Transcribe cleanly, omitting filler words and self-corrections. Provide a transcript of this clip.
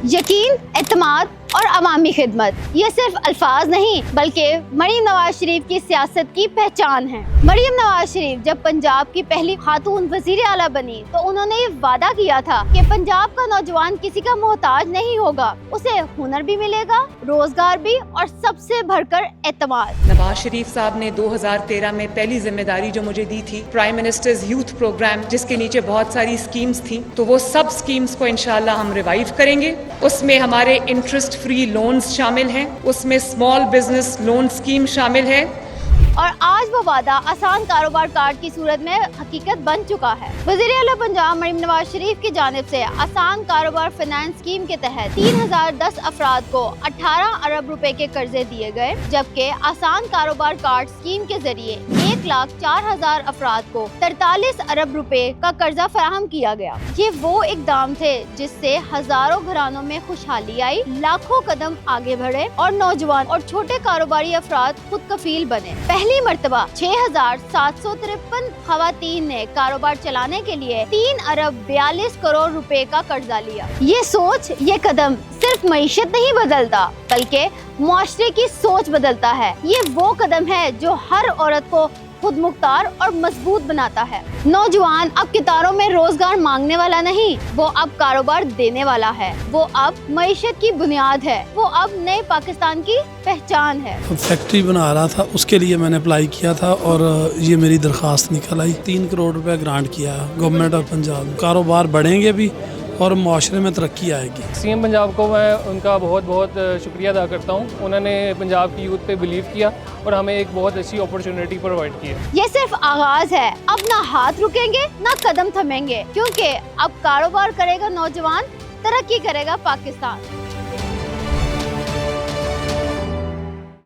یقین، اعتماد اور عوامی خدمت یہ صرف الفاظ نہیں بلکہ مریم نواز شریف کی سیاست کی پہچان ہے۔ مریم نواز شریف جب پنجاب کی پہلی خاتون وزیر اعلیٰ بنی تو انہوں نے یہ وعدہ کیا تھا کہ پنجاب کا نوجوان کسی کا محتاج نہیں ہوگا، اسے ہنر بھی ملے گا، روزگار بھی، اور سب سے بڑھ کر اعتماد۔ نواز شریف صاحب نے 2013 میں پہلی ذمہ داری جو مجھے دی تھی، پرائم منسٹرز یوتھ پروگرام، جس کے نیچے بہت ساری اسکیمز تھیں، تو وہ سب اسکیمز کو انشاءاللہ ہم ریوائیو کریں گے۔ اس میں ہمارے انٹرسٹ فری لونز شامل ہیں، اس میں اسمال بزنس لون اسکیم شامل ہے، اور آج وہ وعدہ آسان کاروبار کارڈ کی صورت میں حقیقت بن چکا ہے۔ وزیر اعلیٰ پنجاب مریم نواز شریف کی جانب سے آسان کاروبار فنانس اسکیم کے تحت 3010 افراد کو 18 ارب روپے کے قرضے دیے گئے، جبکہ آسان کاروبار کارڈ اسکیم کے ذریعے 1,04,000 افراد کو 43 ارب روپے کا قرضہ فراہم کیا گیا۔ یہ وہ اقدام تھے جس سے ہزاروں گھرانوں میں خوشحالی آئی، لاکھوں قدم آگے بڑھے اور نوجوان اور چھوٹے کاروباری افراد خود کفیل بنے۔ پہلی مرتبہ 6,753 خواتین نے کاروبار چلانے کے لیے 3 ارب 42 کروڑ روپے کا قرضہ لیا۔ یہ سوچ، یہ قدم صرف معیشت نہیں بدلتا بلکہ معاشرے کی سوچ بدلتا ہے۔ یہ وہ قدم ہے جو ہر عورت کو خود مختار اور مضبوط بناتا ہے۔ نوجوان اب کتاروں میں روزگار مانگنے والا نہیں، وہ اب کاروبار دینے والا ہے، وہ اب معیشت کی بنیاد ہے، وہ اب نئے پاکستان کی پہچان ہے۔ فیکٹری بنا رہا تھا، اس کے لیے میں نے اپلائی کیا تھا اور یہ میری درخواست نکل آئی۔ 3 کروڑ روپے گرانٹ کیا ہے گورنمنٹ آف پنجاب۔ کاروبار بڑھیں گے بھی اور معاشرے میں ترقی آئے گی۔ سی ایم پنجاب کو میں ان کا بہت بہت شکریہ ادا کرتا ہوں۔ انہوں نے پنجاب کی یوتھ پہ بلیو کیا اور ہمیں ایک بہت اچھی اپرچونٹی پرووائڈ کی ہے۔ یہ صرف آغاز ہے، اب نہ ہاتھ رکیں گے نہ قدم تھمیں گے، کیونکہ اب کاروبار کرے گا نوجوان، ترقی کرے گا پاکستان۔